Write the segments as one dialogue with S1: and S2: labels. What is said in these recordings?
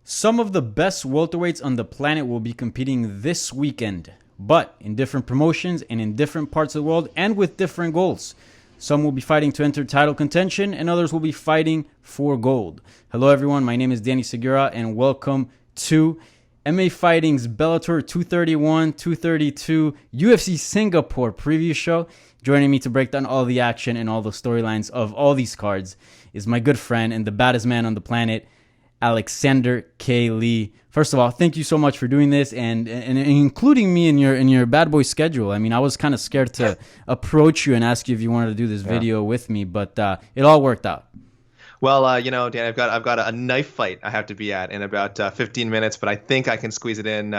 S1: Some of the best welterweights on the planet will be competing this weekend, but in different promotions and in different parts of the world and with different goals. Some will be fighting to enter title contention and others will be fighting for gold. Hello everyone, my name is Danny Segura and welcome to MMA Fighting's Bellator 231, 232 UFC Singapore preview show. Joining me to break down all the action and all the storylines of all these cards is my good friend and the baddest man on the planet, Alexander K. Lee. First of all, thank you so much for doing this and including me in your bad boy schedule. I mean, I was kind of scared to approach you and ask you if you wanted to do this video with me, but it all worked out.
S2: Well, Dan, I've got a knife fight I have to be at in about 15 minutes, but I think I can squeeze it in.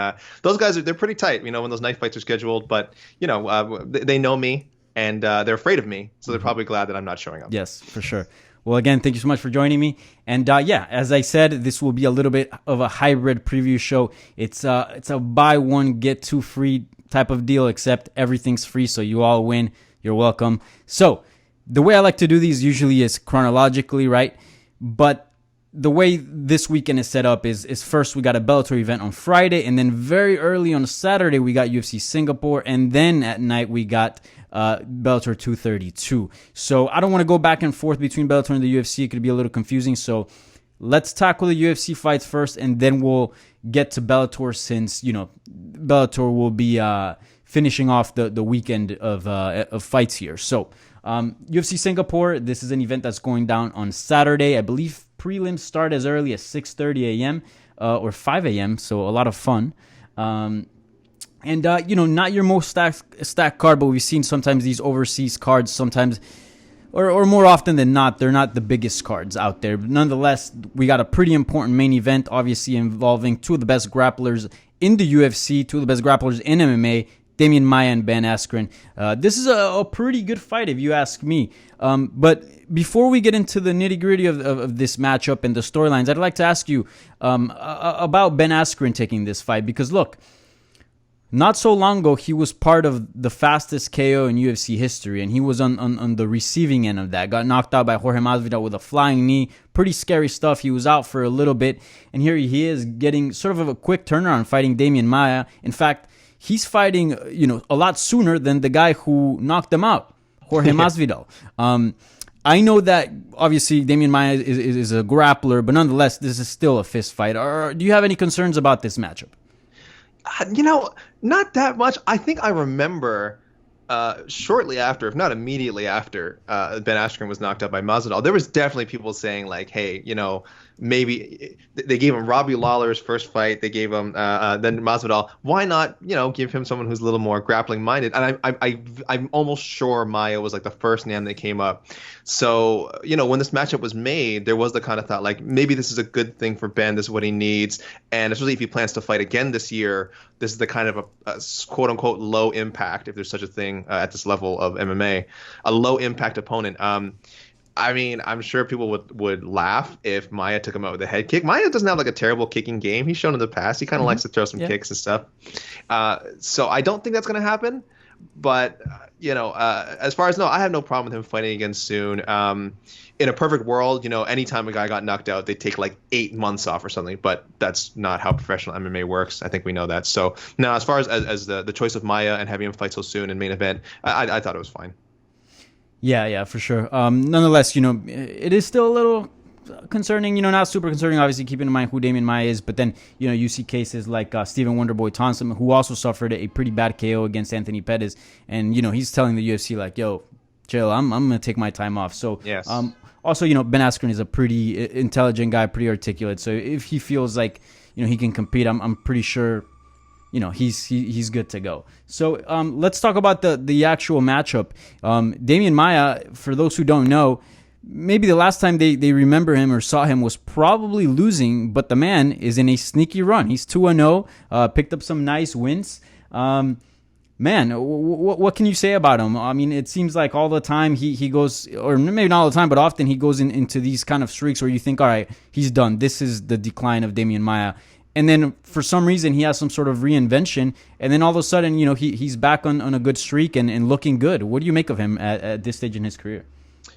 S2: Those guys they're pretty tight, when those knife fights are scheduled, but they know me and they're afraid of me, so they're probably glad that I'm not showing up.
S1: Yes, for sure. Well, again, thank you so much for joining me. And as I said, this will be a little bit of a hybrid preview show. It's a buy one, get two free type of deal, except everything's free, so you all win. You're welcome. So the way I like to do these usually is chronologically, right? But the way this weekend is set up is first we got a Bellator event on Friday, and then very early on Saturday we got UFC Singapore, and then at night we got Bellator 232. So I don't want to go back and forth between Bellator and the UFC. It could be a little confusing. So let's tackle the UFC fights first, and then we'll get to Bellator since, Bellator will be finishing off the weekend of fights here. So UFC Singapore, this is an event that's going down on Saturday. I believe prelims start as early as 6:30 a.m. Or 5 a.m., so a lot of fun. And, not your most stacked card, but we've seen sometimes these overseas cards sometimes, or more often than not, they're not the biggest cards out there. But nonetheless, we got a pretty important main event, obviously involving two of the best grapplers in the UFC, two of the best grapplers in MMA, Demian Maia and Ben Askren. This is a pretty good fight, if you ask me. But before we get into the nitty-gritty of this matchup and the storylines, I'd like to ask you about Ben Askren taking this fight. Because, look, not so long ago, he was part of the fastest KO in UFC history, and he was on the receiving end of that. Got knocked out by Rory MacDonald with a flying knee. Pretty scary stuff. He was out for a little bit, and here he is getting sort of a quick turnaround fighting Demian Maia. In fact, he's fighting, a lot sooner than the guy who knocked him out, Rory Masvidal. I know that, obviously, Demian Maia is a grappler, but nonetheless, this is still a fist fight. Do you have any concerns about this matchup?
S2: Not that much. I think I remember shortly after, if not immediately after, Ben Askren was knocked out by Masvidal, there was definitely people saying, like, hey, maybe they gave him Robbie Lawler's first fight. They gave him then Masvidal. Why not, give him someone who's a little more grappling minded? And I'm almost sure Maia was like the first name that came up. So, when this matchup was made, there was the kind of thought, like, maybe this is a good thing for Ben. This is what he needs. And especially if he plans to fight again this year, this is the kind of a quote unquote low impact, if there's such a thing at this level of MMA, a low impact opponent. I mean, I'm sure people would laugh if Maia took him out with a head kick. Maia doesn't have like a terrible kicking game. He's shown in the past. He kind of likes to throw some kicks and stuff. So I don't think that's going to happen. But, as far as I have no problem with him fighting again soon. In a perfect world, anytime a guy got knocked out, they take like 8 months off or something. But that's not how professional MMA works. I think we know that. So now, as far as the choice of Maia and having him fight so soon in main event, I thought it was fine.
S1: Yeah, for sure. Nonetheless, it is still a little concerning, not super concerning, obviously, keeping in mind who Demian Maia is. But then, you see cases like Stephen Wonderboy Thompson, who also suffered a pretty bad KO against Anthony Pettis. And, he's telling the UFC, like, yo, chill, I'm going to take my time off. So,
S2: yes.
S1: Also, Ben Askren is a pretty intelligent guy, pretty articulate. So if he feels like, he can compete, I'm pretty sure he's good to go. So let's talk about the actual matchup. Demian Maia, for those who don't know, maybe the last time they remember him or saw him was probably losing, but the man is in a sneaky run. He's 2-0, picked up some nice wins. Man, what can you say about him? I mean, it seems like all the time he goes, or maybe not all the time, but often he goes into these kind of streaks where you think, all right, he's done. This is the decline of Demian Maia. And then for some reason he has some sort of reinvention, and then all of a sudden, he's back on a good streak and looking good. What do you make of him at this stage in his career?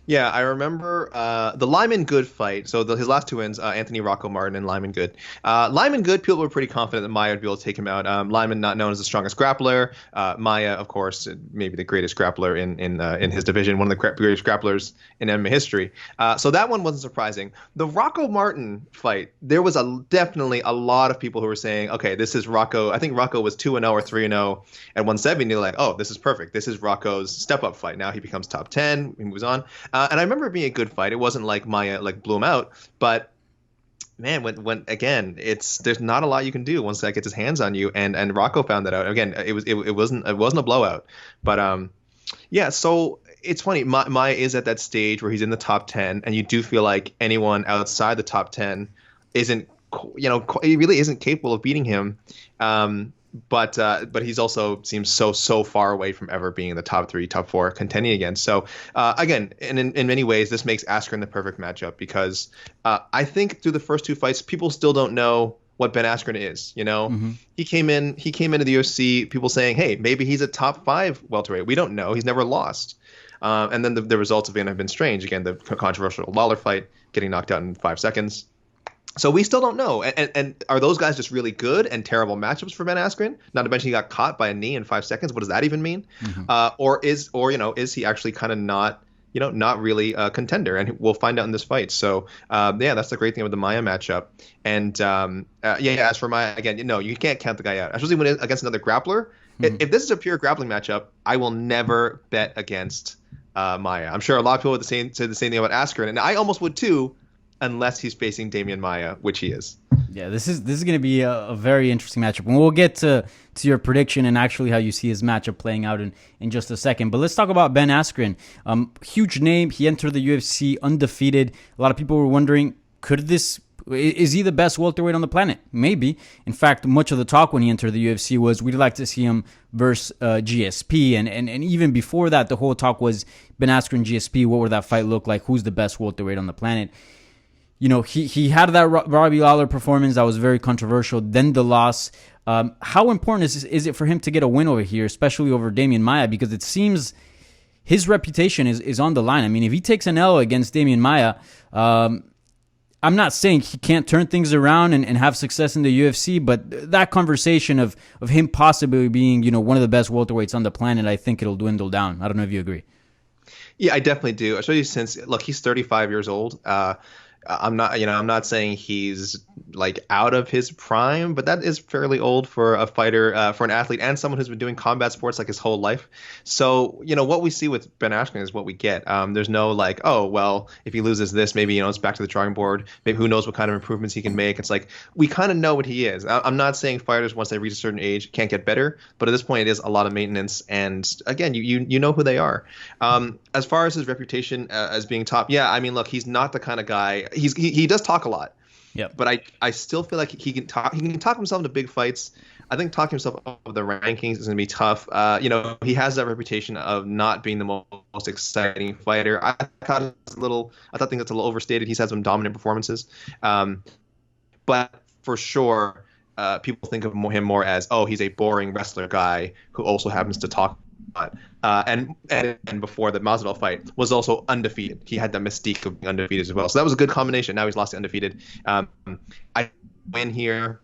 S2: Yeah, I remember the Lyman Good fight. So his last two wins, Anthony Rocco Martin and Lyman Good. Lyman Good, people were pretty confident that Maia would be able to take him out. Lyman, not known as the strongest grappler. Maia, of course, maybe the greatest grappler in his division, one of the greatest grapplers in MMA history. So that one wasn't surprising. The Rocco Martin fight, there was definitely a lot of people who were saying, okay, this is Rocco. I think Rocco was 2-0 or 3-0 at 170. They're like, oh, this is perfect. This is Rocco's step-up fight. Now he becomes top 10. He moves on. And I remember it being a good fight. It wasn't like Maia blew him out, but man, when again, there's not a lot you can do once that gets his hands on you. And Rocco found that out. Again, it wasn't a blowout, but yeah. So it's funny. Maia is at that stage where he's in the top 10, and you do feel like anyone outside the top 10 isn't, he really isn't capable of beating him. But he's also seems so far away from ever being in the top 3, top 4 contending again. So again, in many ways, this makes Askren the perfect matchup because I think through the first 2 fights, people still don't know what Ben Askren is.
S1: Mm-hmm.
S2: He came into the UFC, people saying, hey, maybe he's a top 5 welterweight. We don't know. He's never lost. And then the results again have been strange. Again, the controversial Lawler fight, getting knocked out in 5 seconds. So we still don't know. And are those guys just really good and terrible matchups for Ben Askren? Not to mention he got caught by a knee in 5 seconds. What does that even mean? Mm-hmm. Or is he actually kind of not really a contender? And we'll find out in this fight. So yeah, that's the great thing about the Maia matchup. And as for Maia, again, you can't count the guy out, especially when it's against another grappler. Mm-hmm. If this is a pure grappling matchup, I will never bet against Maia. I'm sure a lot of people would say the same thing about Askren, and I almost would too, unless he's facing Demian Maia, which he is.
S1: Yeah, this is going to be a very interesting matchup. And we'll get to your prediction and actually how you see his matchup playing out in just a second. But let's talk about Ben Askren. Huge name. He entered the UFC undefeated. A lot of people were wondering, is he the best welterweight on the planet? Maybe. In fact, much of the talk when he entered the UFC was we'd like to see him versus GSP. And even before that, the whole talk was Ben Askren, GSP. What would that fight look like? Who's the best welterweight on the planet? He had that Robbie Lawler performance that was very controversial. Then the loss. How important is it for him to get a win over here, especially over Demian Maia? Because it seems his reputation is on the line. I mean, if he takes an L against Demian Maia, I'm not saying he can't turn things around and have success in the UFC, but that conversation of him possibly being, one of the best welterweights on the planet, I think it'll dwindle down. I don't know if you agree.
S2: Yeah, I definitely do. Especially since, look, he's 35 years old. I'm not saying he's like out of his prime, but that is fairly old for a fighter, for an athlete and someone who's been doing combat sports like his whole life. So, what we see with Ben Askren is what we get. There's no like, oh, well, if he loses this, maybe, it's back to the drawing board. Maybe who knows what kind of improvements he can make. It's like, we kind of know what he is. I'm not saying fighters, once they reach a certain age, can't get better, but at this point it is a lot of maintenance. And again, you know who they are. As far as his reputation as being top, yeah, I mean, look, he's not the kind of guy. He does talk a lot. Yeah. But I still feel like he can talk himself into big fights. I think talking himself up the rankings is going to be tough. He has that reputation of not being the most exciting fighter. I think that's a little overstated. He's had some dominant performances. But for sure, people think of him more as, oh, he's a boring wrestler guy who also happens to talk a lot. And before the Masvidal fight was also undefeated. He had the mystique of being undefeated as well. So that was a good combination. Now he's lost to undefeated. I win here.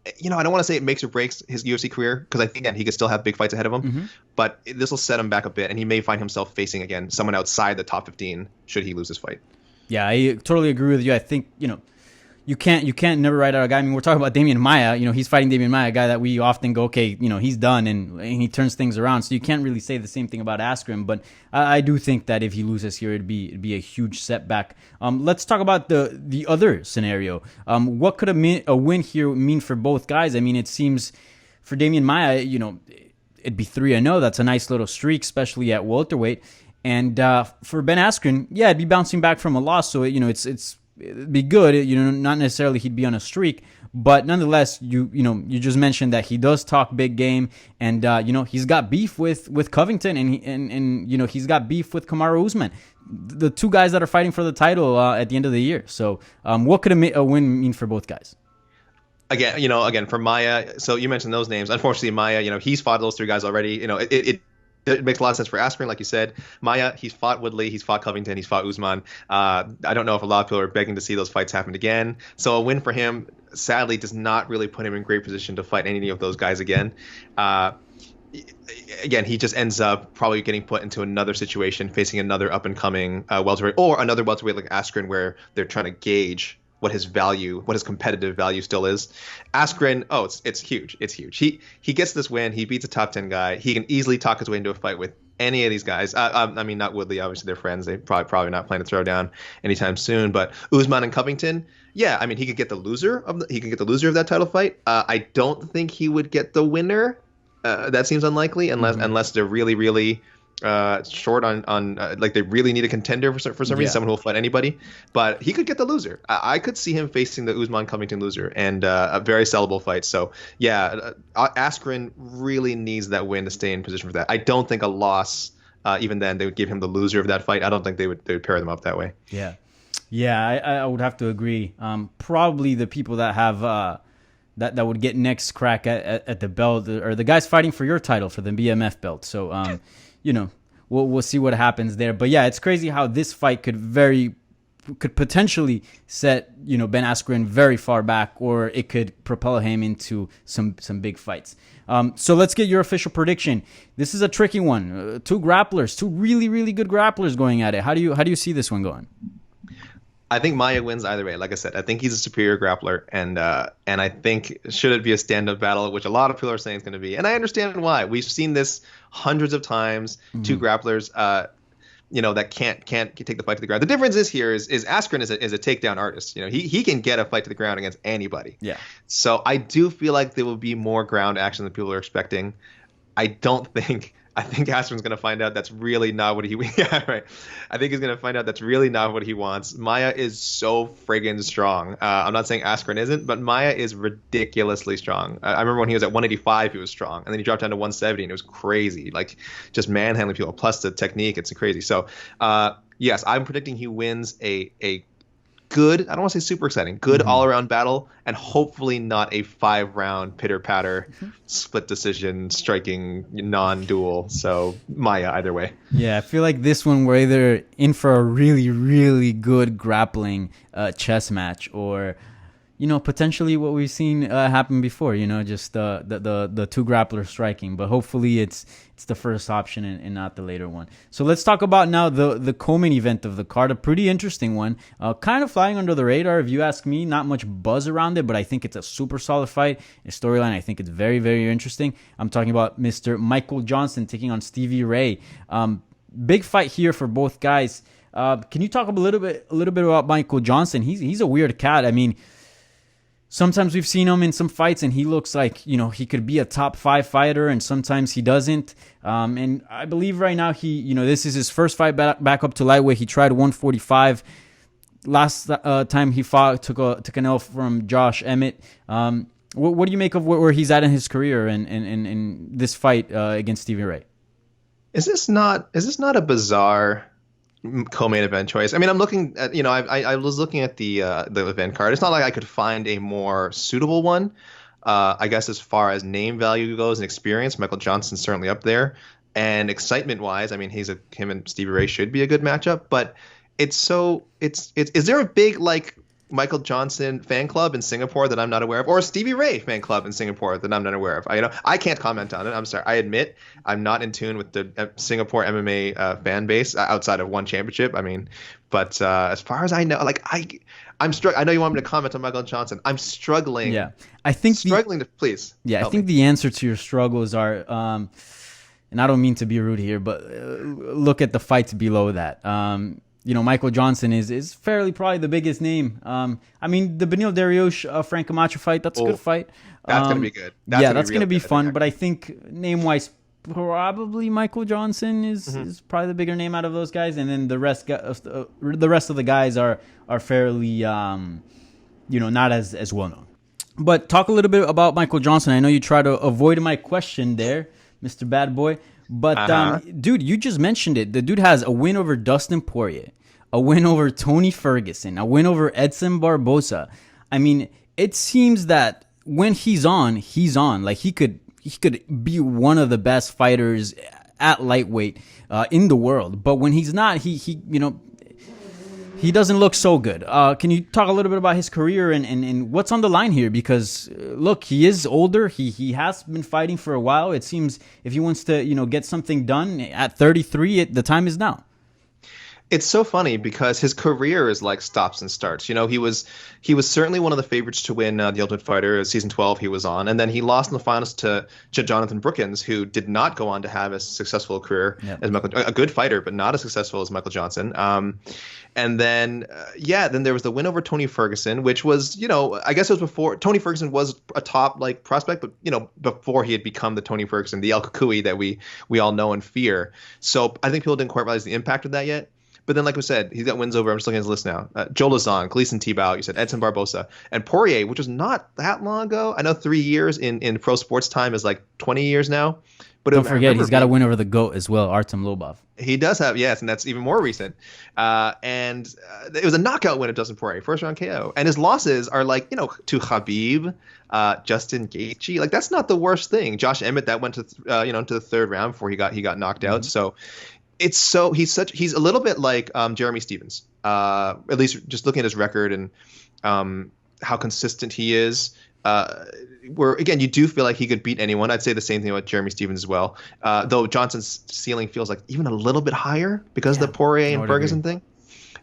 S2: I don't want to say it makes or breaks his UFC career because I think again he could still have big fights ahead of him. Mm-hmm. But this will set him back a bit, and he may find himself facing again someone outside the top 15 should he lose this fight. Yeah, I totally agree with you. I think you can't never write out a guy. I mean, we're talking about Demian Maia. He's fighting Demian Maia, a guy that we often go, okay, he's done, and he turns things around. So you can't really say the same thing about Askren. But I do think that if he loses here, it'd be a huge setback. Let's talk about the other scenario. What could a win here mean for both guys? I mean, it seems for Demian Maia, it'd be 3-0. That's a nice little streak, especially at welterweight. And for Ben Askren, yeah, it'd be bouncing back from a loss. So it'd be good, not necessarily he'd be on a streak, but nonetheless, you just mentioned that he does talk big game, and he's got beef with Covington, and he's got beef with Kamaru Usman, the two guys that are fighting for the title at the end of the year. So, what could a win mean for both guys? Again, for Maia. So you mentioned those names. Unfortunately, Maia, he's fought those three guys already. It makes a lot of sense for Askren, like you said. Maia, he's fought Woodley, he's fought Covington, he's fought Usman. I don't know if a lot of people are begging to see those fights happen again. So a win for him, sadly, does not really put him in great position to fight any of those guys again. Again, he just ends up probably getting put into another situation, facing another up-and-coming welterweight, or another welterweight like Askren, where they're trying to gauge what his value, what his competitive value still is. Askren, it's huge. It's huge. He gets this win. He beats a top 10 guy. He can easily talk his way into a fight with any of these guys. I mean, not Woodley. Obviously, they're friends. They probably not planning to throw down anytime soon. But Usman and Covington, yeah, I mean, he can get the loser of that title fight. I don't think he would get the winner. That seems unlikely unless they're really, really short on like they really need a contender for some reason, someone who will fight anybody. But he could get the loser. I could see him facing the Usman Covington loser, and a very sellable fight. So yeah, Askren really needs that win to stay in position for that. I don't think a loss, even then, they would give him the loser of that fight. I don't think they would pair them up that way.
S1: Yeah, I would have to agree. Probably the people that have that would get next crack at the belt or the guys fighting for your title, for the BMF belt. So we'll see what happens there. But yeah, it's crazy how this fight could potentially set Ben Askren very far back, or it could propel him into some big fights. So let's get your official prediction. This is a tricky one. Two grapplers, two really, really good grapplers going at it. How do you see this one going?
S2: I think Maia wins either way. Like I said, I think he's a superior grappler, and I think should it be a stand-up battle, which a lot of people are saying it's going to be, and I understand why. We've seen this hundreds of times. Two grapplers, that can't take the fight to the ground. The difference is Askren is a takedown artist. He can get a fight to the ground against anybody.
S1: Yeah.
S2: So I do feel like there will be more ground action than people are expecting. I think Askren's going to find out that's really not what he yeah, right. I think he's going to find out that's really not what he wants. Maia is so friggin' strong. I'm not saying Askren isn't, but Maia is ridiculously strong. I remember when he was at 185, he was strong. And then he dropped down to 170, and it was crazy. Like, just manhandling people. Plus the technique, it's crazy. So, yes, I'm predicting he wins a good, I don't want to say super exciting, good all-around battle, and hopefully not a 5-round pitter-patter, split decision, striking, non-duel. So Maia either way.
S1: Yeah, I feel like this one we're either in for a really, really good grappling chess match, or potentially what we've seen happen before, just the two grapplers striking. But hopefully it's the first option and not the later one. So let's talk about now the co-main event of the card, a pretty interesting one, kind of flying under the radar if you ask me. Not much buzz around it, but I think it's a super solid fight. A storyline, I think it's very, very interesting. I'm talking about Mr. Michael Johnson taking on Stevie Ray. Big fight here for both guys. Can you talk a little bit about Michael Johnson? He's a weird cat. I mean, sometimes we've seen him in some fights and he looks like, he could be a top 5 fighter, and sometimes he doesn't. And I believe right now this is his first fight back up to lightweight. He tried 145. Last time he fought, took an L from Josh Emmett. What do you make of where he's at in his career and this fight against Stevie Ray?
S2: Is this not a bizarre co-main event choice? I mean, I'm looking at, I was looking at the event card. It's not like I could find a more suitable one. I guess as far as name value goes and experience, Michael Johnson's certainly up there. And excitement wise, I mean, him and Stevie Ray should be a good matchup. But is there a big Michael Johnson fan club in Singapore that I'm not aware of, or a Stevie Ray fan club in Singapore that I'm not aware of? I can't comment on it. I'm sorry. I admit I'm not in tune with the Singapore MMA fan base outside of one championship. I mean, but as far as I know, I'm struggling. I know you want me to comment on Michael Johnson. I'm struggling.
S1: Yeah, I think
S2: please.
S1: Yeah, I think the answer to your struggles are, and I don't mean to be rude here, but look at the fights below that. Michael Johnson is fairly probably the biggest name. I mean, the Beneil Dariush Frank Camacho fight, that's a good fight.
S2: That's going to be good.
S1: That's going to be fun. But I think name-wise, probably Michael Johnson is probably the bigger name out of those guys. And then the rest of the guys are fairly, not as well-known. But talk a little bit about Michael Johnson. I know you try to avoid my question there, Mr. Bad Boy. But, dude, you just mentioned it. The dude has a win over Dustin Poirier, a win over Tony Ferguson, a win over Edson Barboza. I mean, it seems that when he's on. Like, he could be one of the best fighters at lightweight in the world. But when he's not, he doesn't look so good. Can you talk a little bit about his career and what's on the line here? Because look, he is older. He has been fighting for a while. It seems if he wants to, get something done at 33, the time is now.
S2: It's so funny because his career is like stops and starts. He was certainly one of the favorites to win the Ultimate Fighter season 12 he was on, and then he lost in the finals to Jonathan Brookins, who did not go on to have a successful career as a good fighter, but not as successful as Michael Johnson. And then then there was the win over Tony Ferguson, which was, I guess it was before Tony Ferguson was a top prospect, but before he had become the Tony Ferguson, the El Kukui that we all know and fear. So I think people didn't quite realize the impact of that yet. But then, like we said, he's got wins over, I'm just looking at his list now, Joe Lazon, Gleason Tebow, you said Edson Barbosa, and Poirier, which was not that long ago. I know 3 years in pro sports time is like 20 years now. But
S1: don't forget, he's got a win over the GOAT as well, Artem Lobov.
S2: He does have, yes, and that's even more recent. And it was a knockout win of Dustin Poirier, first round KO. And his losses are like, to Khabib, Justin Gaethje. Like, that's not the worst thing. Josh Emmett, that went to to the third round before he got knocked out. So he's a little bit like Jeremy Stevens, at least just looking at his record and how consistent he is. Where again, you do feel like he could beat anyone. I'd say the same thing about Jeremy Stevens as well. Though Johnson's ceiling feels like even a little bit higher because of the Poirier and Ferguson thing.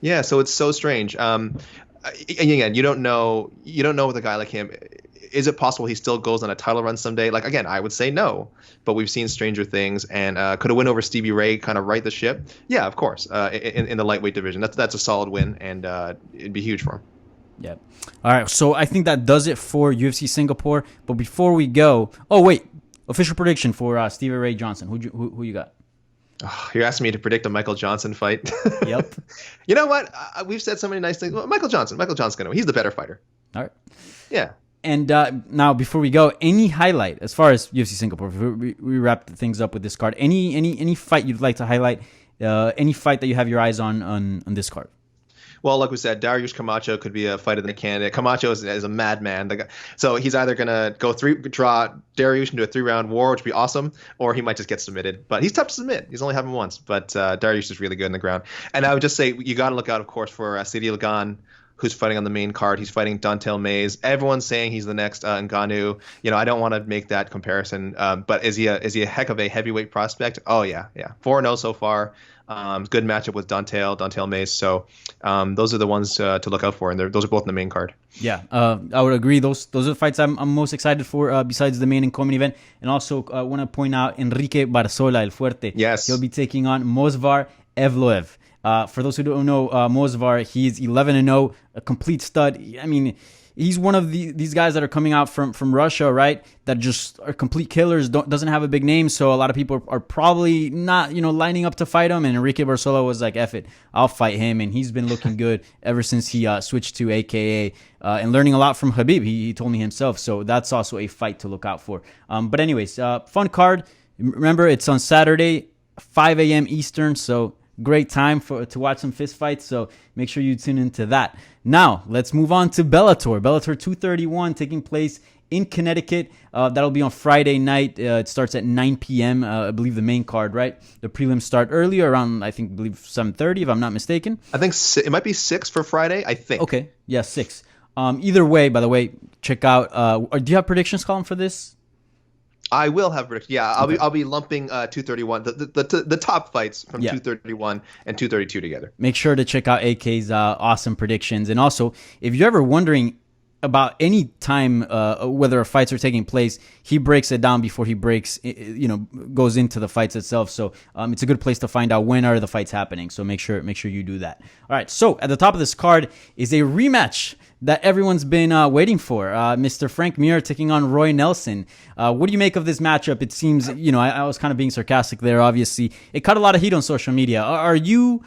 S2: Yeah, so it's so strange. And again, you don't know with a guy like him. Is it possible he still goes on a title run someday? Like, again, I would say no, but we've seen stranger things, and could a win over Stevie Ray kind of right the ship? Yeah, of course. In the lightweight division, that's a solid win, and it'd be huge for him.
S1: Yeah. All right, so I think that does it for UFC Singapore. But before we go, official prediction for Stevie Ray Johnson. Who you got?
S2: Oh, you're asking me to predict a Michael Johnson fight?
S1: Yep.
S2: You know what? We've said so many nice things. Well, Michael's going to win. He's the better fighter.
S1: All right.
S2: Yeah.
S1: And now, before we go, any highlight as far as UFC Singapore? We wrap things up with this card. Any fight you'd like to highlight? Any fight that you have your eyes on this card?
S2: Well, like we said, Dariush Camacho could be a fight of the candidate. Camacho is a madman. So he's either going to draw Dariush into a 3-round war, which would be awesome, or he might just get submitted. But he's tough to submit. He's only happened once. But Dariush is really good in the ground. And I would just say you got to look out, of course, for Sidi Lagan, who's fighting on the main card. He's fighting Dontel Mays. Everyone's saying he's the next Ngannou. I don't want to make that comparison, but is he a heck of a heavyweight prospect? Oh, yeah. 4-0 so far. Good matchup with Dontel Mays. So those are the ones to look out for, and those are both in the main card.
S1: Yeah, I would agree. Those are the fights I'm most excited for besides the main and co-main event. And also want to point out Enrique Barzola, El Fuerte.
S2: Yes.
S1: He'll be taking on Movsar Evloev. For those who don't know, Movsar, he's 11-0, a complete stud. I mean, he's one of these guys that are coming out from Russia, right? That just are complete killers. Doesn't have a big name, so a lot of people are probably not, lining up to fight him. And Enrique Barzola was like, "F it, I'll fight him." And he's been looking good ever since he switched to AKA and learning a lot from Khabib. He told me himself, so that's also a fight to look out for. But anyways, fun card. Remember, it's on Saturday, 5 a.m. Eastern, so great time to watch some fist fights, so make sure you tune into that. Now, let's move on to Bellator. Bellator 231 taking place in Connecticut. That'll be on Friday night. It starts at 9 p.m., I believe the main card, right? The prelims start earlier, around, I believe 7:30, if I'm not mistaken.
S2: I think it might be 6 for Friday, I think.
S1: Okay, yeah, 6. Either way, by the way, check out, do you have predictions, Colin, for this?
S2: I will have predictions. Yeah, I'll be lumping 231, the top fights from 231 and 232 together.
S1: Make sure to check out AK's awesome predictions. And also, if you're ever wondering about any time whether fights are taking place, he breaks it down before he goes into the fights itself. So it's a good place to find out when are the fights happening. So make sure you do that. All right. So at the top of this card is a rematch that everyone's been waiting for. Mr. Frank Mir taking on Roy Nelson. What do you make of this matchup? It seems, I was kind of being sarcastic there. Obviously, it caught a lot of heat on social media. Are you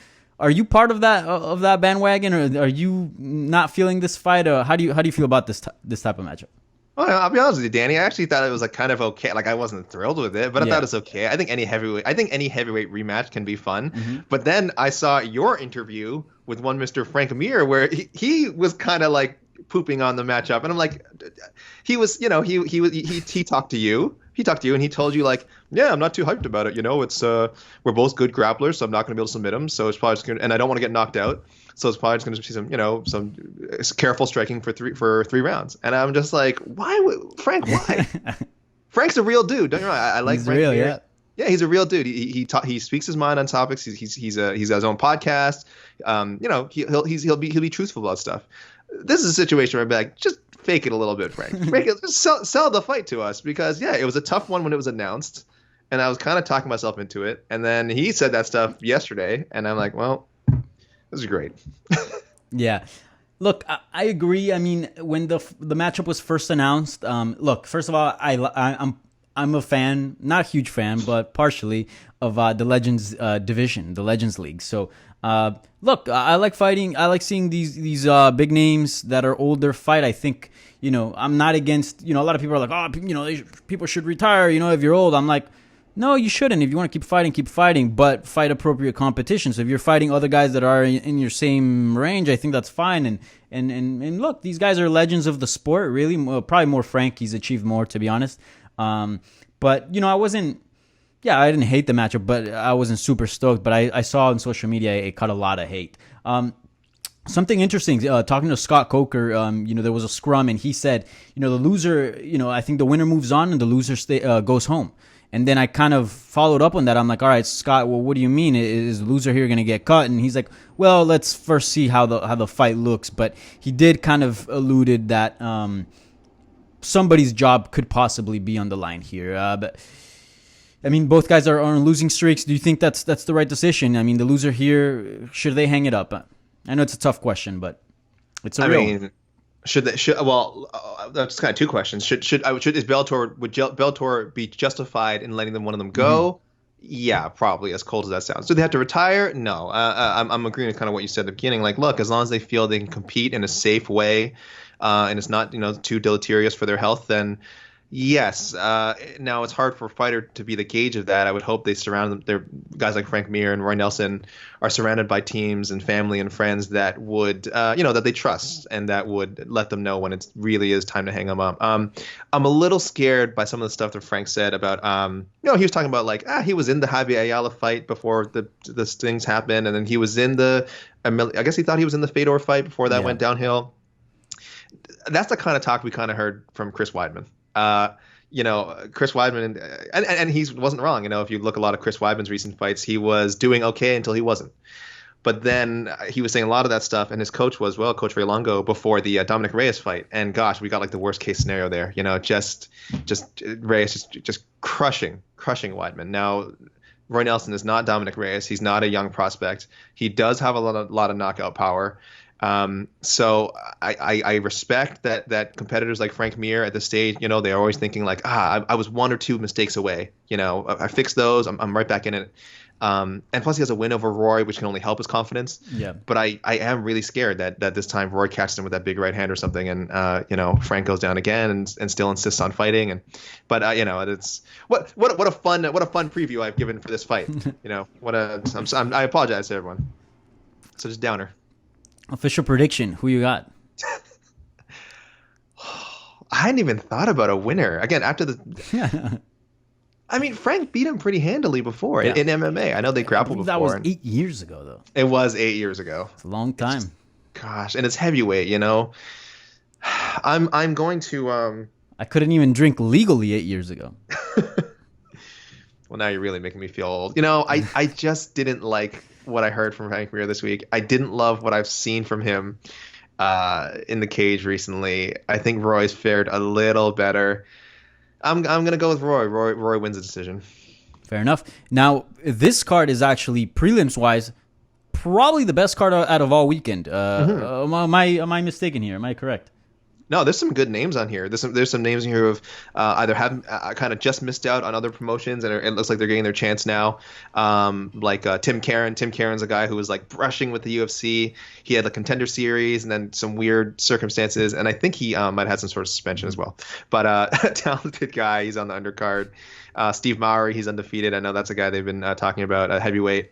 S1: part of that bandwagon, or are you not feeling this fight? Or how do you feel about this type of matchup?
S2: Well, I'll be honest with you, Danny. I actually thought it was kind of okay. I wasn't thrilled with it, but I thought it was okay. I think any heavyweight rematch can be fun. Mm-hmm. But then I saw your interview with one Mr. Frank Amir where he was kind of like pooping on the matchup, and I'm like, he was, he talked to you. He talked to you and he told you like, yeah, I'm not too hyped about it. It's we're both good grapplers, so I'm not going to be able to submit him. So it's probably just and I don't want to get knocked out. So it's probably just going to be some careful striking for three rounds. And I'm just like, Frank? Why? Frank's a real dude. Don't you know? I like
S1: He's
S2: Frank
S1: real,
S2: here.
S1: yeah.
S2: Yeah, he's a real dude. He speaks his mind on topics. He's got his own podcast. He'll be truthful about stuff. This is a situation where I'd be like, just fake it a little bit, Frank. Just sell the fight to us, because yeah, it was a tough one when it was announced, and I was kind of talking myself into it. And then he said that stuff yesterday, and I'm like, well, this is great.
S1: Yeah. Look, I agree. I mean, when the matchup was first announced, look, first of all, I'm a fan, not a huge fan, but partially of the Legends division, the Legends League. So, look, I like fighting. I like seeing these big names that are older fight. I think, I'm not against, a lot of people are like, oh, people should retire, if you're old. I'm like, no, you shouldn't. If you want to keep fighting, but fight appropriate competition. So if you're fighting other guys that are in your same range, I think that's fine. And look, these guys are legends of the sport, really. Probably more Frank. He's achieved more, to be honest. But, I didn't hate the matchup, but I wasn't super stoked. But I saw on social media it caught a lot of hate. Something interesting, talking to Scott Coker, there was a scrum, and he said, the loser, I think the winner moves on and the loser goes home. And then I kind of followed up on that. I'm like, all right, Scott, well, what do you mean? Is the loser here going to get cut? And he's like, well, let's first see how the fight looks. But he did kind of alluded that somebody's job could possibly be on the line here. But I mean, both guys are on losing streaks. Do you think that's the right decision? I mean, the loser here, should they hang it up? I know it's a tough question, but it's a real.
S2: Mean, that's kind of two questions. Would Bellator be justified in letting one of them go? Mm-hmm. Yeah, probably, as cold as that sounds. Do they have to retire? No. I'm agreeing with kind of what you said at the beginning. Like, look, as long as they feel they can compete in a safe way, and it's not, too deleterious for their health, then yes. Now it's hard for a fighter to be the gauge of that. I would hope they surround their guys like Frank Mir and Roy Nelson are surrounded by teams and family and friends that would, that they trust and that would let them know when it really is time to hang them up. I'm a little scared by some of the stuff that Frank said about, he was talking about like, he was in the Javier Ayala fight before the things happened, and then he was in I guess he thought he was in the Fedor fight before that went downhill. That's the kind of talk we kind of heard from Chris Weidman. Chris Weidman, and he wasn't wrong. If you look a lot of Chris Weidman's recent fights, he was doing okay until he wasn't. But then he was saying a lot of that stuff, and his coach was, Coach Ray Longo before the Dominic Reyes fight. And gosh, we got like the worst case scenario there. Just Reyes just crushing Weidman. Now, Roy Nelson is not Dominic Reyes. He's not a young prospect. He does have a lot of knockout power. So I respect that competitors like Frank Mir at this stage, they're always thinking like, I was one or two mistakes away. I fixed those. I'm right back in it. And plus he has a win over Roy, which can only help his confidence. Yeah. But I am really scared that this time Roy catches him with that big right hand or something, and Frank goes down again and still insists on fighting. But it's what a fun preview I've given for this fight. I apologize to everyone. So just downer.
S1: Official prediction. Who you got?
S2: I hadn't even thought about a winner. Again, after the... I mean, Frank beat him pretty handily before in MMA. I know they grappled before.
S1: That was 8 years ago, though.
S2: It was 8 years ago.
S1: It's a long time.
S2: And it's heavyweight, I'm going to...
S1: I couldn't even drink legally 8 years ago.
S2: Well, now you're really making me feel old. I just didn't like what I heard from Frank Mir this week. I didn't love what I've seen from him in the cage recently. I think Roy's fared a little better. I'm gonna go with Roy. Roy wins the decision.
S1: Fair enough. Now this card is actually prelims wise probably the best card out of all weekend. Am I mistaken here? Am I correct?
S2: No, there's some good names on here. There's some names here who have either have kind of just missed out on other promotions, and it looks like they're getting their chance now. Like Tim Karen. Tim Karen's a guy who was like brushing with the UFC. He had a contender series and then some weird circumstances, and I think he might have had some sort of suspension as well. But a talented guy. He's on the undercard. Steve Mowry, he's undefeated. I know that's a guy they've been talking about, heavyweight.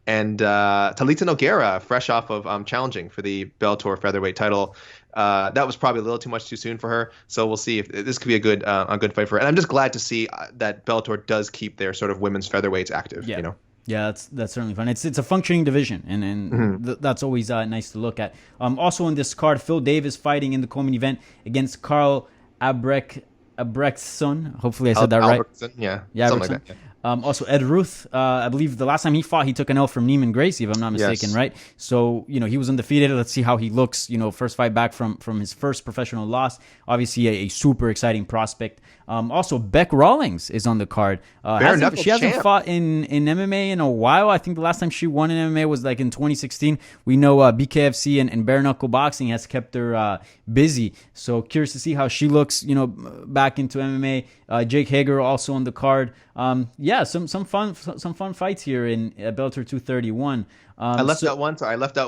S2: And Talita Nogueira, fresh off of challenging for the Bellator featherweight title. That was probably a little too much too soon for her. So we'll see if this could be a good fight for her. And I'm just glad to see that Bellator does keep their sort of women's featherweights active.
S1: Yeah.
S2: You know.
S1: Yeah, that's certainly fun. It's a functioning division, and that's always nice to look at. Also on this card, Phil Davis fighting in the co-main event against Carl Abrechtson. Hopefully I said that right.
S2: Yeah,
S1: something like that. Yeah. Also, Ed Ruth, I believe the last time he fought, he took an L from Neiman Gracie, if I'm not mistaken,
S2: yes.
S1: right? So, he was undefeated. Let's see how he looks, first fight back from his first professional loss. Obviously, a super exciting prospect. Also, Beck Rawlings is on the card. She hasn't fought in MMA in a while. I think the last time she won in MMA was like in 2016. We know BKFC and bare knuckle boxing has kept her busy. So curious to see how she looks, back into MMA. Jake Hager also on the card. Some fun fights here in Bellator 231.
S2: I left out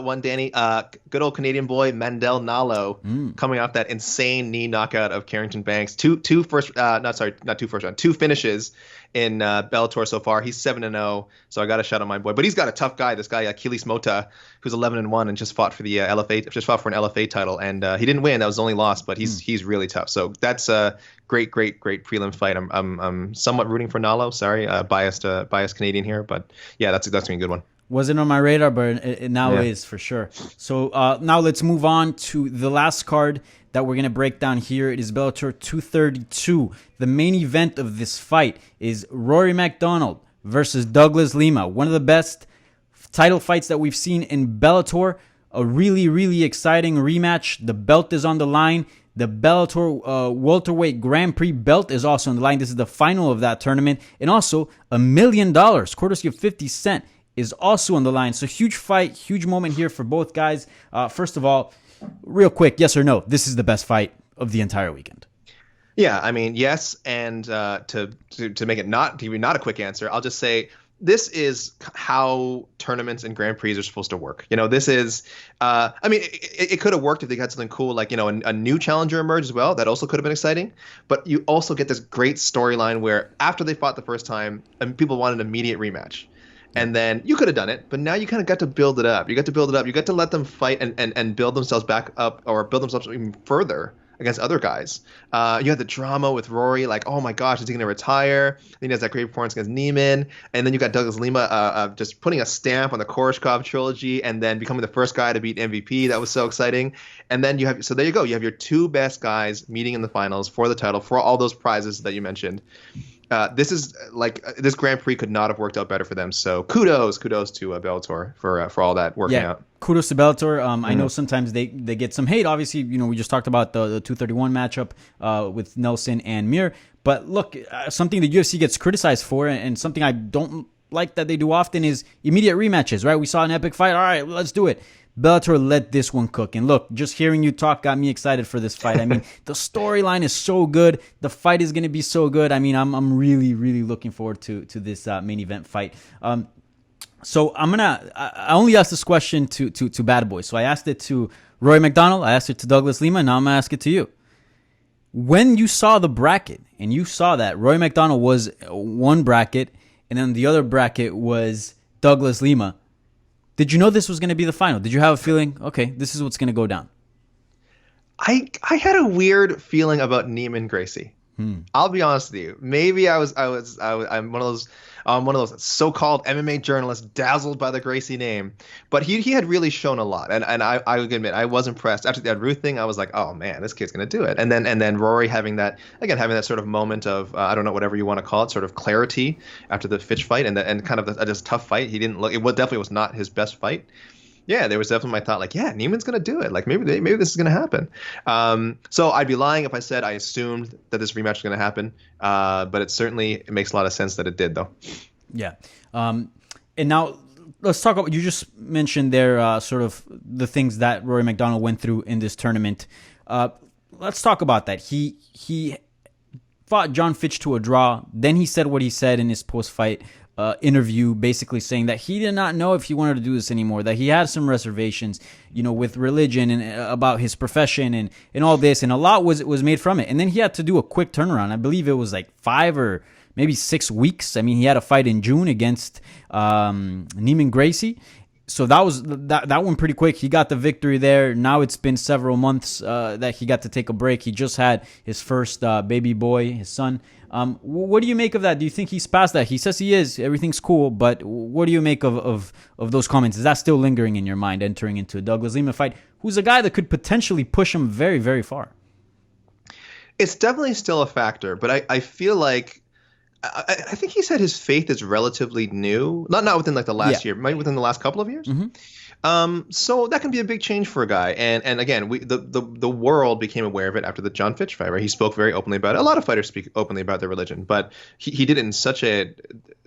S2: one, Danny. Good old Canadian boy Mandel Nalo coming off that insane knee knockout of Carrington Banks. Two finishes in Bellator so far. He's 7-0, so I got a shot on my boy. But he's got a tough guy. This guy Achilles Mota, who's 11-1 and just fought for the for an LFA title, and he didn't win. That was the only loss, but he's really tough. So that's a great prelim fight. I'm somewhat rooting for Nalo. Sorry, biased Canadian here, but yeah, that's gonna be a good one.
S1: Wasn't on my radar, but it now is for sure. So now let's move on to the last card that we're going to break down here. It is Bellator 232. The main event of this fight is Rory MacDonald versus Douglas Lima. One of the best title fights that we've seen in Bellator. A really, really exciting rematch. The belt is on the line. The Bellator Welterweight Grand Prix belt is also on the line. This is the final of that tournament. And also $1 million, courtesy of 50 Cent, is also on the line. So huge fight, huge moment here for both guys. First of all, real quick, yes or no, this is the best fight of the entire weekend?
S2: Yeah, I mean, yes. And to make it not a quick answer, I'll just say this is how tournaments and Grand Prix are supposed to work. This is, it could have worked if they had something cool, like, a new challenger emerge as well. That also could have been exciting. But you also get this great storyline where after they fought the first time, and people wanted an immediate rematch. And then you could have done it, but now you kind of got to build it up. You got to let them fight and build themselves back up, or build themselves even further against other guys. You had the drama with Rory, like, oh my gosh, is he going to retire? Then he has that great performance against Neiman. And then you got Douglas Lima just putting a stamp on the Koreshkov trilogy and then becoming the first guy to beat MVP. That was so exciting. And then so there you go. You have your two best guys meeting in the finals for the title, for all those prizes that you mentioned. This Grand Prix could not have worked out better for them. So kudos to Bellator for all that working out.
S1: Kudos to Bellator. I know sometimes they get some hate. Obviously, we just talked about the 231 matchup with Nelson and Mir. But look, something the UFC gets criticized for, and something I don't like that they do often, is immediate rematches. Right? We saw an epic fight. All right, let's do it. Bellator let this one cook. And look, just hearing you talk got me excited for this fight. I mean, the storyline is so good. The fight is going to be so good. I mean, I'm really, really looking forward to this main event fight. So I only asked this question to Bad Boy. So I asked it to Rory MacDonald. I asked it to Douglas Lima. Now I'm going to ask it to you. When you saw the bracket and you saw that Rory MacDonald was one bracket and then the other bracket was Douglas Lima, did you know this was going to be the final? Did you have a feeling, okay, this is what's going to go down?
S2: I had a weird feeling about Neiman Gracie. I'll be honest with you. Maybe I'm one of those so-called MMA journalists dazzled by the Gracie name. But he had really shown a lot, and I would admit I was impressed. After that Ruth thing, I was like, oh man, this kid's gonna do it. And then Rory having that sort of moment of I don't know, whatever you want to call it, sort of clarity after the Fitch fight and kind of just tough fight. He didn't look. It definitely was not his best fight. Yeah, there was definitely my thought, like, yeah, Neiman's going to do it. Like, maybe this is going to happen. So I'd be lying if I said I assumed that this rematch was going to happen. But it makes a lot of sense that it did, though.
S1: Yeah. And now let's talk about, you just mentioned there sort of the things that Rory MacDonald went through in this tournament. Let's talk about that. He fought John Fitch to a draw. Then he said what he said in his post-fight interview, basically saying that he did not know if he wanted to do this anymore, that he had some reservations, with religion and about his profession and all this, and a lot was made from it. And then he had to do a quick turnaround. I believe it was like 5 or maybe 6 weeks. I mean, he had a fight in June against Neiman Gracie. So that was that one pretty quick. He got the victory there. Now it's been several months that he got to take a break. He just had his first baby boy, his son. What do you make of that? Do you think he's past that? He says he is. Everything's cool. But what do you make of those comments? Is that still lingering in your mind entering into a Douglas Lima fight, who's a guy that could potentially push him very, very far?
S2: It's definitely still a factor, but I feel like I think he said his faith is relatively new, not within like the last year, maybe within the last couple of years. So that can be a big change for a guy. And again, the world became aware of it after the John Fitch fight, right? He spoke very openly about it. A lot of fighters speak openly about their religion, but he did it in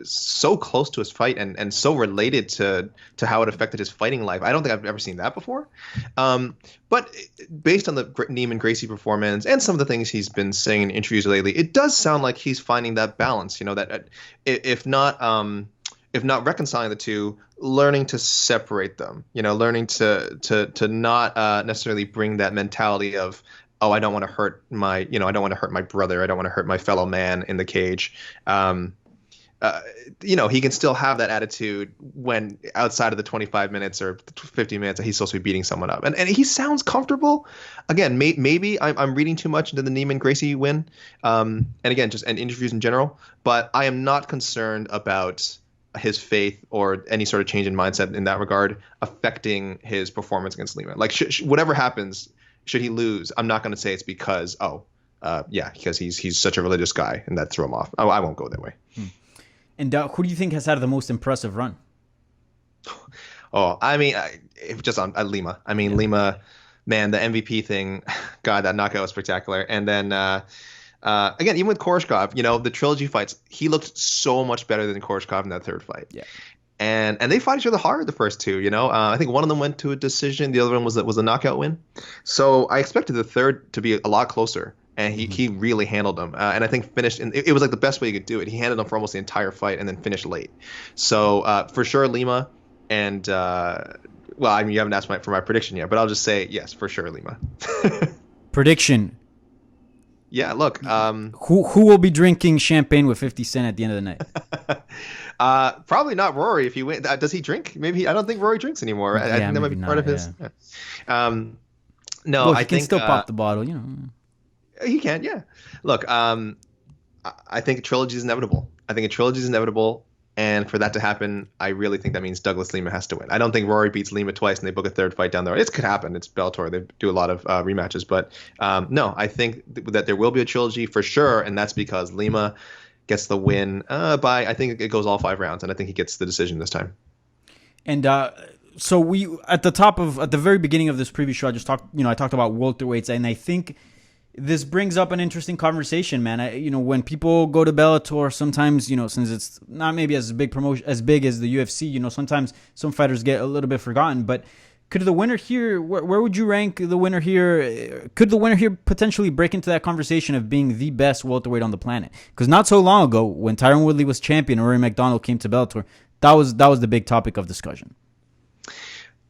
S2: so close to his fight and so related to how it affected his fighting life. I don't think I've ever seen that before. But based on the Neiman Gracie performance and some of the things he's been saying in interviews lately, it does sound like he's finding that balance, that if not reconciling the two, learning to separate them, learning to not necessarily bring that mentality of, oh, I don't want to hurt my brother. I don't want to hurt my fellow man in the cage. He can still have that attitude when outside of the 25 minutes or 50 minutes that he's supposed to be beating someone up. And he sounds comfortable. Again, maybe I'm reading too much into the Neiman Gracie win. And again, just and interviews in general. But I am not concerned about his faith or any sort of change in mindset in that regard affecting his performance against Lima. Like whatever happens, should he lose, I'm not going to say it's because because he's such a religious guy and that threw him off. I won't go that way.
S1: And who do you think has had the most impressive run?
S2: Oh, I mean, just on Lima. I mean, Lima, man, the MVP thing, God, that knockout was spectacular. And then again, even with Koreshkov, the trilogy fights, he looked so much better than Koreshkov in that third fight. Yeah. And they fought each other hard the first two, I think one of them went to a decision. The other one was a knockout win. So I expected the third to be a lot closer. And he really handled them. And I think finished, and it was like the best way you could do it. He handled them for almost the entire fight and then finished late. So for sure, Lima. And, you haven't asked for my prediction yet, but I'll just say, yes, for sure, Lima.
S1: Prediction.
S2: Yeah, look.
S1: Who will be drinking champagne with 50 Cent at the end of the
S2: night? Probably not Rory if he wins. Does he drink? Maybe I don't think Rory drinks anymore. I think that might be part of his. Yeah. No,
S1: well,
S2: I
S1: think he can still pop the bottle,
S2: He can, yeah. Look, I think a trilogy is inevitable. And for that to happen, I really think that means Douglas Lima has to win. I don't think Rory beats Lima twice and they book a third fight down the road. It could happen. It's Bellator. They do a lot of rematches. But no, I think that there will be a trilogy for sure, and that's because Lima gets the win by, I think it goes all 5 rounds, and I think he gets the decision this time.
S1: And so we at the very beginning of this previous show, I talked about welterweights, and I think this brings up an interesting conversation, man. When people go to Bellator, sometimes, since it's not maybe as big as the UFC, sometimes some fighters get a little bit forgotten. But could the winner here, where would you rank the winner here? Could the winner here potentially break into that conversation of being the best welterweight on the planet? Because not so long ago, when Tyron Woodley was champion and Rory MacDonald came to Bellator, that was the big topic of discussion.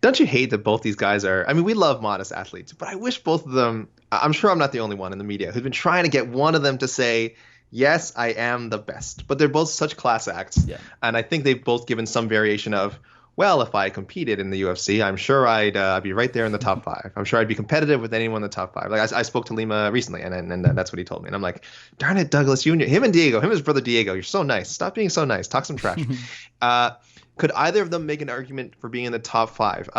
S2: Don't you hate that both these guys are, I mean, we love modest athletes, but I wish both of them, I'm sure I'm not the only one in the media who's been trying to get one of them to say, yes, I am the best. But they're both such class acts. Yeah. And I think they've both given some variation of, well, if I competed in the UFC, I'm sure I'd be right there in the top 5. I'm sure I'd be competitive with anyone in the top 5. Like I spoke to Lima recently, and that's what he told me. And I'm like, darn it, Douglas, him and his brother Diego, you're so nice. Stop being so nice. Talk some trash. Could either of them make an argument for being in the top 5?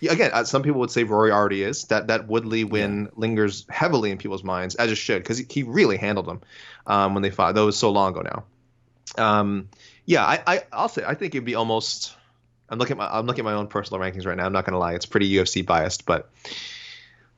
S2: Again, some people would say Rory already is. That Woodley win lingers heavily in people's minds, as it should, because he really handled them when they fought. That was so long ago now. I'll say I think it'd be almost. I'm looking at my own personal rankings right now. I'm not gonna lie, it's pretty UFC biased, but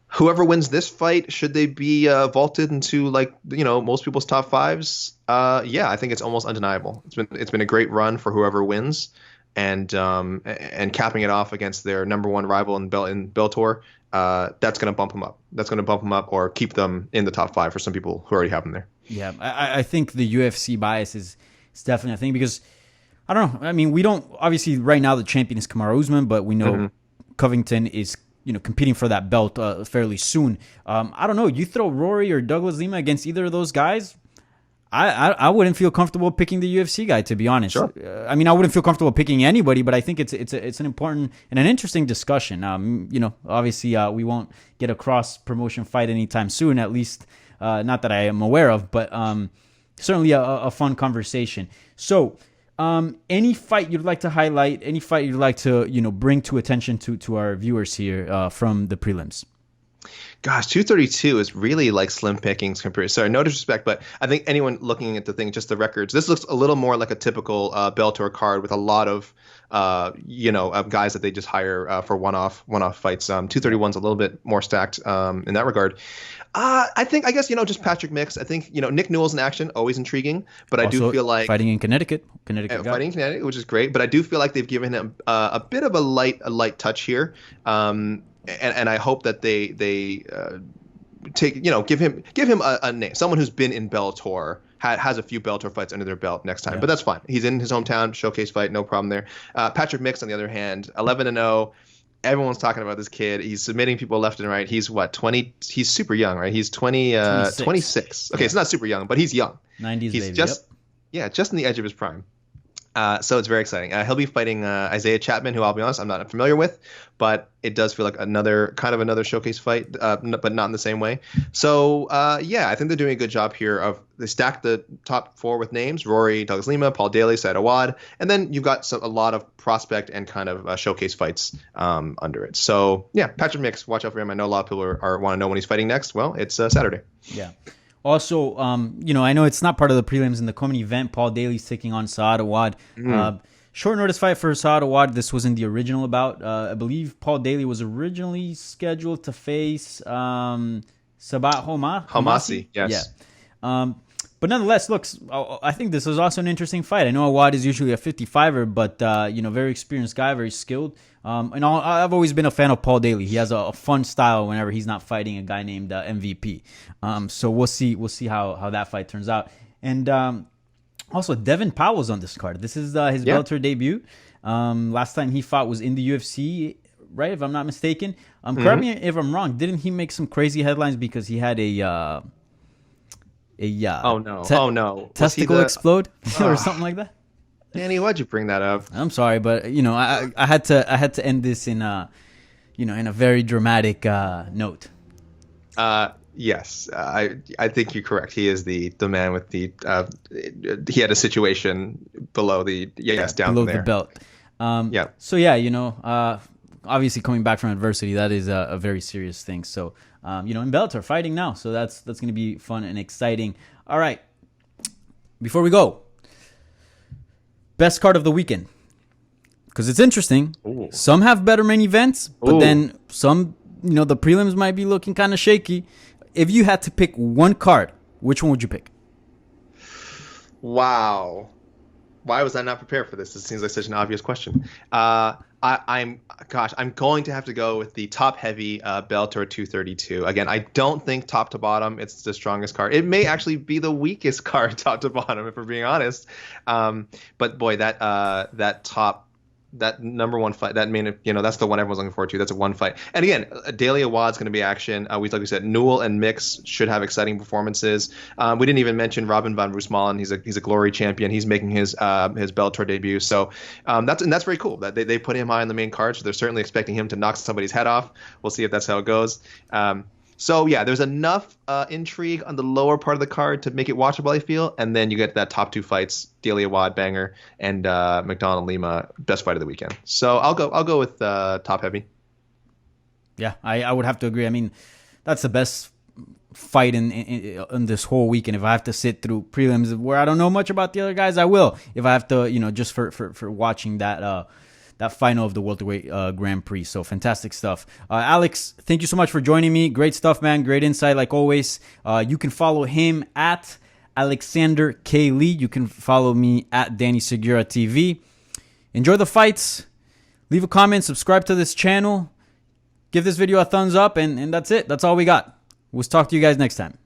S2: whoever wins this fight, should they be vaulted into most people's top 5s? I think it's almost undeniable. It's been a great run for whoever wins, and capping it off against their number 1 rival in Bellator. That's going to bump them up. That's going to bump them up or keep them in the top 5 for some people who already have them there. Yeah,
S1: I think the UFC bias is definitely a thing because I don't know. I mean, we don't obviously right now the champion is Kamaru Usman, but we know Covington is competing for that belt fairly soon. I don't know. You throw Rory or Douglas Lima against either of those guys, I wouldn't feel comfortable picking the UFC guy, to be honest.
S2: Sure.
S1: I mean, I wouldn't feel comfortable picking anybody, but I think it's an important and an interesting discussion. Obviously, we won't get a cross promotion fight anytime soon, at least not that I am aware of, but certainly a fun conversation. So, any fight you'd like to highlight, any fight you'd like to bring to attention to our viewers here from the prelims?
S2: Gosh, 232 is really like slim pickings compared. Sorry, no disrespect, but I think anyone looking at the thing, just the records, this looks a little more like a typical Bellator card with a lot of guys that they just hire for one-off fights. 231's a little bit more stacked in that regard. I guess just Patrick Mix. I think Nick Newell's in action, always intriguing, but I do feel like
S1: fighting in Connecticut,
S2: fighting in Connecticut, which is great. But I do feel like they've given him a bit of a light touch here. And I hope that they give him a name, someone who's been in Bellator, has a few Bellator fights under their belt next time. Yeah. But that's fine. He's in his hometown, showcase fight, no problem there. Patrick Mix, on the other hand, 11-0. Everyone's talking about this kid. He's submitting people left and right. He's 20? He's super young, right? He's 26. Okay, it's not super young, but he's young.
S1: 90s
S2: he's
S1: baby.
S2: Just in the edge of his prime. So it's very exciting. He'll be fighting Isaiah Chapman, who I'll be honest, I'm not familiar with, but it does feel like another showcase fight, but not in the same way. So I think they're doing a good job here. They stacked the top four with names: Rory, Douglas Lima, Paul Daly, Saad Awad, and then you've got a lot of prospect and kind of showcase fights under it. So yeah, Patrick Mix, watch out for him. I know a lot of people want to know when he's fighting next. Well, it's Saturday.
S1: Yeah. Also, I know it's not part of the prelims in the common event. Paul Daly's taking on Saad Awad. Short notice fight for Saad Awad. This wasn't the original bout. I believe Paul Daly was originally scheduled to face Sabat Homasi.
S2: Yes.
S1: Yeah. But nonetheless, look, I think this was also an interesting fight. I know Awad is usually a 55er, but very experienced guy, very skilled. And I've always been a fan of Paul Daly. He has a fun style whenever he's not fighting a guy named MVP. So we'll see how that fight turns out. And also, Devin Powell's on this card. This is his Bellator debut. Last time he fought was in the UFC, right? If I'm not mistaken. Correct me if I'm wrong. Didn't he make some crazy headlines because he had a testicle explode or something like that?
S2: Danny, why'd you bring that up?
S1: I'm sorry, but I had to end this in a very dramatic note.
S2: Yes, I think you're correct. He is the man with the he had a situation below the down
S1: below
S2: there.
S1: The belt. So obviously coming back from adversity, that is a very serious thing. So in Bellator fighting now, so that's going to be fun and exciting. All right, before we go, best card of the weekend, because it's interesting. Ooh. Some have better main events, but then some, the prelims might be looking kind of shaky. If you had to pick one card, which one would you pick?
S2: Wow. Why was I not prepared for this? It seems like such an obvious question. I'm going to have to go with the top heavy Bellator 232. Again, I don't think top to bottom it's the strongest card. It may actually be the weakest card top to bottom, if we're being honest. But boy, that number one fight, that main, that's the one everyone's looking forward to. That's a one fight. And again, Daly Awad's going to be action. Like we said, Newell and Mix should have exciting performances. We didn't even mention Robin van Roosmalen. He's a Glory champion. He's making his Bellator debut. So that's very cool that they put him high on the main card. So they're certainly expecting him to knock somebody's head off. We'll see if that's how it goes. So yeah, there's enough intrigue on the lower part of the card to make it watchable, I feel, and then you get that top two fights: Daly Awad banger and MacDonald Lima best fight of the weekend. So I'll go with top heavy.
S1: Yeah, I would have to agree. I mean, that's the best fight in this whole weekend. If I have to sit through prelims where I don't know much about the other guys, I will. If I have to, just for watching that final of the welterweight Grand Prix. So fantastic stuff. Alex, thank you so much for joining me. Great stuff, man. Great insight, like always. You can follow him at Alexander K. Lee. You can follow me at Danny Segura TV. Enjoy the fights. Leave a comment. Subscribe to this channel. Give this video a thumbs up. And that's it. That's all we got. We'll talk to you guys next time.